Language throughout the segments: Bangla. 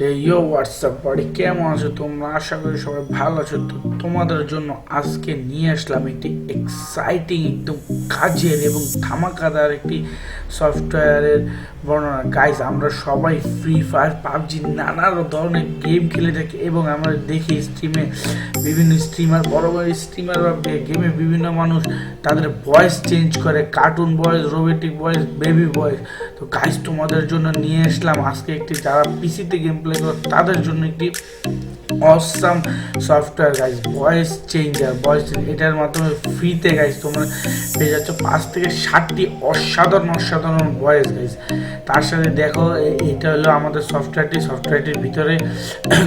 ইয়ো হোয়াটসঅ্যাপ বাড়ি কেমন আছো তোমরা? আশা করি সবাই ভালো আছো। তো তোমাদের জন্য আজকে নিয়ে আসলাম একটি এক্সাইটিং একদম কাজের এবং ধামাকাদার একটি সফটওয়্যারের বর্ণনা। গাইজ, আমরা সবাই ফ্রি ফায়ার, পাবজি নানা ধরনের গেম খেলে থাকি এবং আমরা দেখি স্ট্রিমে বিভিন্ন স্ট্রিমার, বড় বড় স্ট্রিমার বা গেমে বিভিন্ন মানুষ তাদের ভয়েস চেঞ্জ করে, cartoon voice, robotic voice, baby voice. তো গাইজ, তোমাদের জন্য নিয়ে আসলাম আজকে একটি, যারা পিসিতে গেম প্লে করে তাদের জন্য একটি awesome software guys, voice changer. এটার মাধ্যমে ফ্রিতে গাইজ তোমরা পেয়ে যাচ্ছ 5 থেকে 7টি অসাধারণ ভয়েস গাইজ। তার সাথে দেখো, এটা হলো আমাদের সফটওয়্যারটির ভিতরে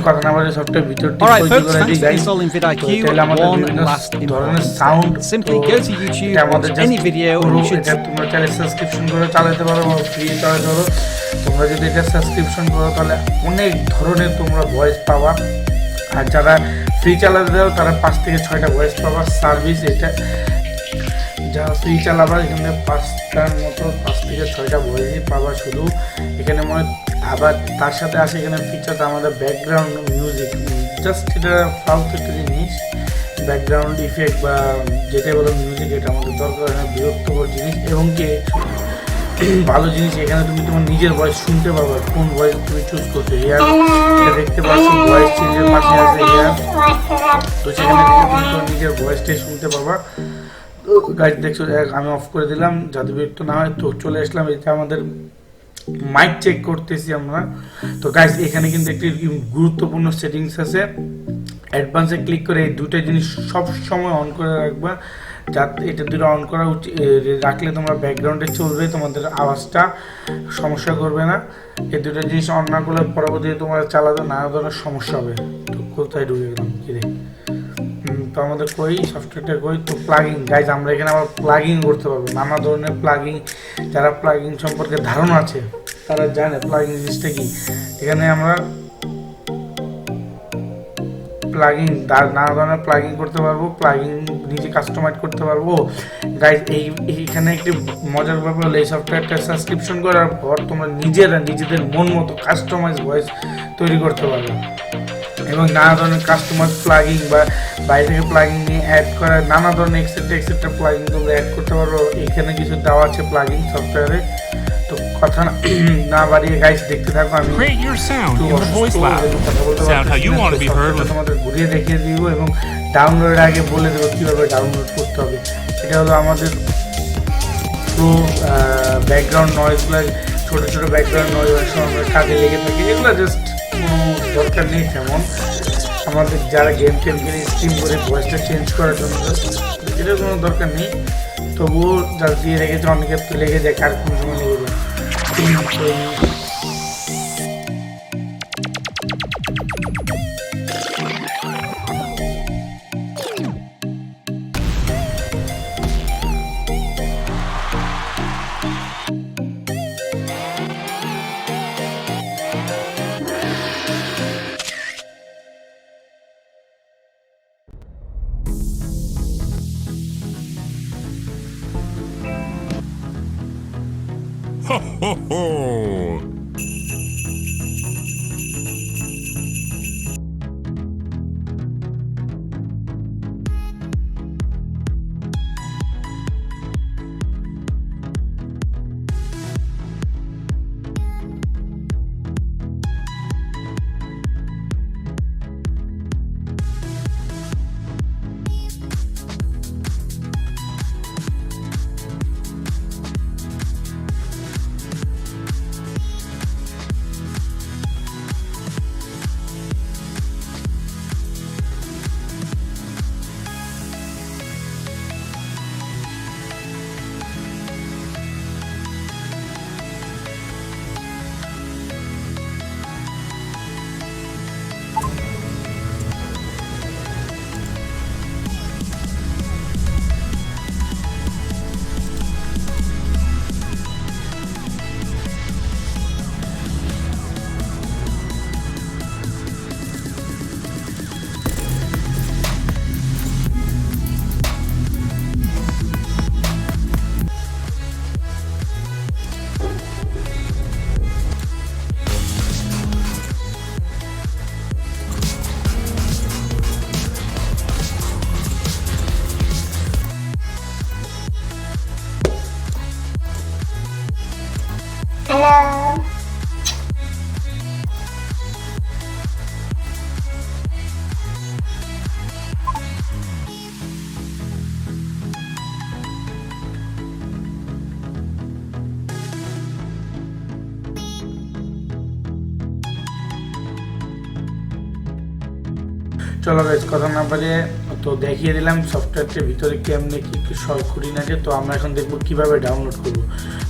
কথা না বলে সফটওয়্যার ভিতরটি Alright তৈরি folks, করে thanks দিই for গাইজ। installing তো এটা হলো আমাদের vidIQ. One বিভিন্ন last ধরনের important sound. step. Simply go to YouTube, এটা আমাদের watch any video and you should এটা তোমরা চাইলে সাবস্ক্রিপশন করে চালাতে পারো বা ফ্রি চালাতে পারো। তোমরা যদি এটা সাবস্ক্রিপশন করো তাহলে অনেক ধরনের তোমরা ভয়েস পাবা। আর যারা ফ্রি চালাতে দাও তারা 5 থেকে 6টা ভয়েস পাবা সার্ভিস। এটা যারা ফ্রি চালাবা এখানে 5টার মতো 5 থেকে 6টা ভয়েসই পাবা শুধু এখানে মনে। আবার তার সাথে আসে এখানে ফিচারটা আমাদের ব্যাকগ্রাউন্ড মিউজিক। জাস্ট এটা ফালতু একটা জিনিস, ব্যাকগ্রাউন্ড ইফেক্ট বা যেটা বলো মিউজিক, এটা আমাদের দরকার হয় না, বিরক্তকর জিনিস। এবং কি ভালো জিনিস, এখানে তুমি তোমার নিজের ভয়েস শুনতে পারবে, কোন ভয়েস তুমি চুজ করছো। হেয়ার এটা দেখতে পাচ্ছ, ভয়েস চেঞ্জের পাশে আছে হেয়ার। তো সেখানে তুমি তোমার নিজের ভয়েসটাই শুনতে পাবা। তো গাইজ দেখছো, আমি অফ করে দিলাম যাতে বিরক্ত না হয়। তো চলে আসলাম, এটা আমাদের মাইক চেক করতেছি আমরা। তো গাইজ, এখানে কিন্তু একটি গুরুত্বপূর্ণ সেটিংস আছে। অ্যাডভান্সে ক্লিক করে এই দুটো জিনিস সব সময় অন করে রাখবা। যাতে এটা দুটো অন করা রাখলে তোমরা ব্যাকগ্রাউন্ডে চলবে, তোমাদের আওয়াজটা সমস্যা করবে না। এই দুটো জিনিস অন না করলে পরবর্তীতে তোমার চালাতে নানা ধরনের সমস্যা হবে। তো কোথায় ঢুকে গেলাম কিরে? তো আমাদের সফটওয়্যারটা তো প্লাগিং গাইজ, আমরা এখানে আবার প্লাগিং করতে পারবো, নানা ধরনের প্লাগিং। যারা প্লাগিং সম্পর্কে ধারণা আছে তারা জানে প্লাগিং জিনিসটা কি। এখানে আমরা নানা ধরনের প্লাগিং করতে পারবো, প্লাগিং নিজে কাস্টমাইজ করতে পারবো গাইজ। এইখানে একটি মজার ব্যাপার হলো, এই সফটওয়্যারটা সাবস্ক্রিপশন করার পর তোমরা নিজেদের মন মতো কাস্টমাইজ ভয়েস তৈরি করতে পারবে এবং নানা ধরনের কাস্টমাইজ প্লাগিং বা বাইরে থেকে প্লাগিং নিয়ে অ্যাড করা নানা ধরনের এক্সেট্রা প্লাগিং তোমরা অ্যাড করতে পারো। এখানে কিছু দেওয়া আছে প্লাগিং সফটওয়্যারে। তো কথা না বাড়িয়ে গাইস দেখতে থাকো। আমি Create your sound in the voice lab. Sound how you want to be heard with. তোমাদের ঘুরিয়ে দেখিয়ে দিব এবং ডাউনলোডের আগে বলে দেবো কীভাবে ডাউনলোড করতে হবে। এটা হলো আমাদের পুরো ব্যাকগ্রাউন্ড নয়েজগুলো, ছোটো ব্যাকগ্রাউন্ড নয়েজ আমরা কাজে লেগে থাকি, এগুলো জাস্ট কোনো দরকার নেই তেমন। আমাদের যারা গেম খেলে স্ট্রিম করে ভয়েসটা চেঞ্জ করার জন্য জাস্ট এটার কোনো দরকার নেই। তবুও যারা দিয়ে রেখেছে অনেকের তো লেগে যায়, কার কোন সময় লেগে যায়। Ho, ho, ho! চলো গাইজ কথা না বাড়িয়ে তো দেখিয়ে দিলাম সফটওয়্যারটির ভিতরে কেমনে কী সব খুঁটিনাটি। তো আমরা এখন দেখবো কীভাবে ডাউনলোড করবো।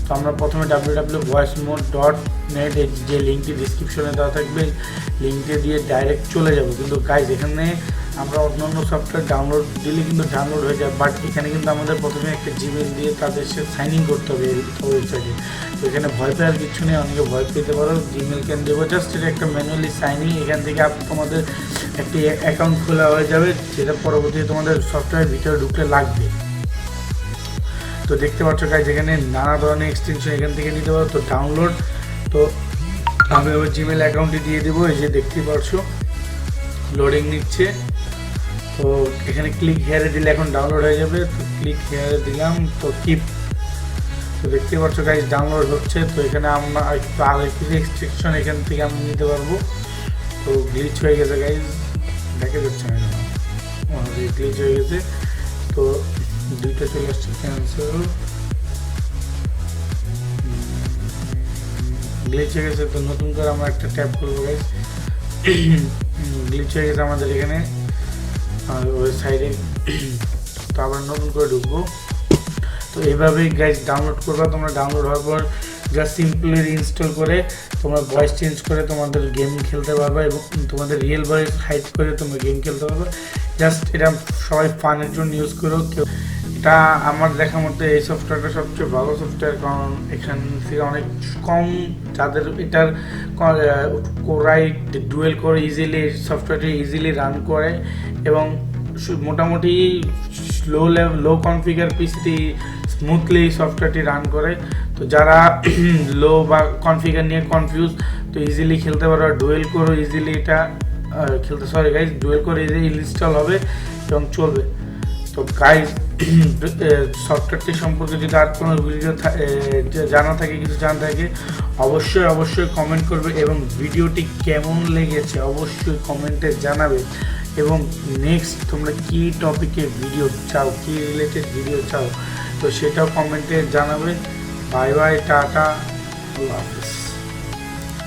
তো আমরা প্রথমে www.voicemod.net যে লিঙ্কটি ডিসক্রিপশনে দেওয়া থাকবে লিঙ্কটি দিয়ে ডাইরেক্ট চলে যাব। কিন্তু গাইজ এখানে আমরা অন্য সফটওয়্যার ডাউনলোড দিলে কিন্তু ডাউনলোড হয়ে যায়, বাট এখানে কিন্তু আমাদের প্রথমে একটা জিমেল দিয়ে তাদের সাথে সাইন ইন করতে হবে ওয়েবসাইটে। তো এখানে ভয় পাওয়ার কিছু নেই, অনেকে ভয় পেতে পারো। জিমেল ক্যান দেবো, জাস্ট এটা একটা ম্যানুয়ালি সাইন ইন। এখান থেকে তোমাদের একটি অ্যাকাউন্ট খোলা হয়ে যাবে, যেটা পরবর্তীতে তোমাদের সফটওয়্যার ভিতরে ঢুকলে লাগবে। তো দেখতে পাচ্ছ গাইজ এখানে নানা ধরনের এক্সটেনশন এখান থেকে নিতে পারো। তো ডাউনলোড, তো আমি ওই জিমেল অ্যাকাউন্টটি দিয়ে দেবো। এই যে দেখতে পাচ্ছ লোডিং নিচ্ছে। তো এখানে ক্লিক হেয়ারে দিলে এখন ডাউনলোড হয়ে যাবে। তো ক্লিক হেয়ারে দিলাম, তো কিপ। তো দেখতে পাচ্ছ গাইজ ডাউনলোড হচ্ছে। তো এখানে আমরা একটু আগে কিছু এক্সটেনশন এখান থেকে আমি নিতে পারবো। তো গ্লিচ হয়ে গেছে গাইজ, দেখা যাচ্ছে না গ্লিচ হয়ে গেছে। তো দুইটা চলে আসছে, ক্যান্সেল। গ্লিচ হয়ে গেছে। তো নতুন করে আমরা একটা ট্যাপ করবো গাইজ। গ্লিচ হয়ে গেছে আমাদের এখানে ওই সাইডে। তো আবার নতুন করে ঢুকবো। তো এইভাবেই গাইজ ডাউনলোড করবা তোমরা। ডাউনলোড হওয়ার পর জাস্ট সিম্পলি ইনস্টল করে তোমরা ভয়েস চেঞ্জ করে তোমাদের গেম খেলতে পারবে এবং তোমাদের রিয়েল ভয়েস হাইড করে তোমরা গেম খেলতে পারবে। জাস্ট এটা সবাই ফানের জন্য ইউজ করো। কেউ এটা আমার দেখার মধ্যে এই সফটওয়্যারটা সবচেয়ে ভালো সফটওয়্যার, কারণ এখান থেকে অনেক কম যাদের এটার কোরাই ডুয়েল করে ইজিলি সফটওয়্যারটি ইজিলি রান করে এবং মোটামুটি লো কনফিগার পিসিটি স্মুথলি সফটওয়্যারটি রান করে। তো যারা লো বা কনফিগার নিয়ে কনফিউজ, তো ইজিলি খেলতে পারো। ডুয়েল করে ইজিলি এটা খেলতে, সরি গাইজ, ডুয়েল করে ইজিলি ইনস্টল হবে এবং চলবে। তো গাইজ সফটওয়্যারটি সম্পর্কে যদি আর কোনো ভিডিও জানা থাকে, কিছু জানা থাকে, অবশ্যই কমেন্ট করবে এবং ভিডিওটি কেমন লেগেছে অবশ্যই কমেন্টে জানাবে। এবং নেক্সট তোমরা কী টপিকে ভিডিও চাও, কী রিলেটেড ভিডিও চাও, তো সেটাও কমেন্টে জানাবে। বাই বাই, টাটা, আল্লাহ হাফিজ।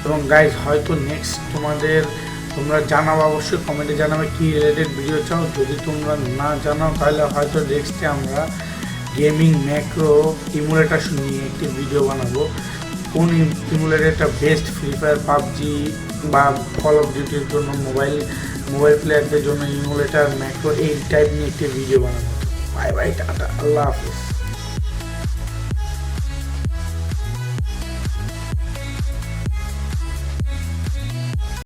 এবং গাইজ হয়তো নেক্সট তোমরা জানাবো, অবশ্যই কমেন্টে জানাবে কী রিলেটেড ভিডিও চাও। যদি তোমরা না জানাও তাহলে হয়তো নেক্সটে আমরা গেমিং ম্যাক্রো ইমুলেটার নিয়ে একটি ভিডিও বানাবো। কোন ইমুলেটারটা বেস্ট ফ্রি ফায়ার, পাবজি বা কল অফ ডিউটির জন্য, মোবাইল প্লেয়ারদের জন্য ইমুলেটার ম্যাক্রো, এই টাইপ নিয়ে একটি ভিডিও বানাবো। বাই বাই, টাটা, আল্লাহ হাফিজ।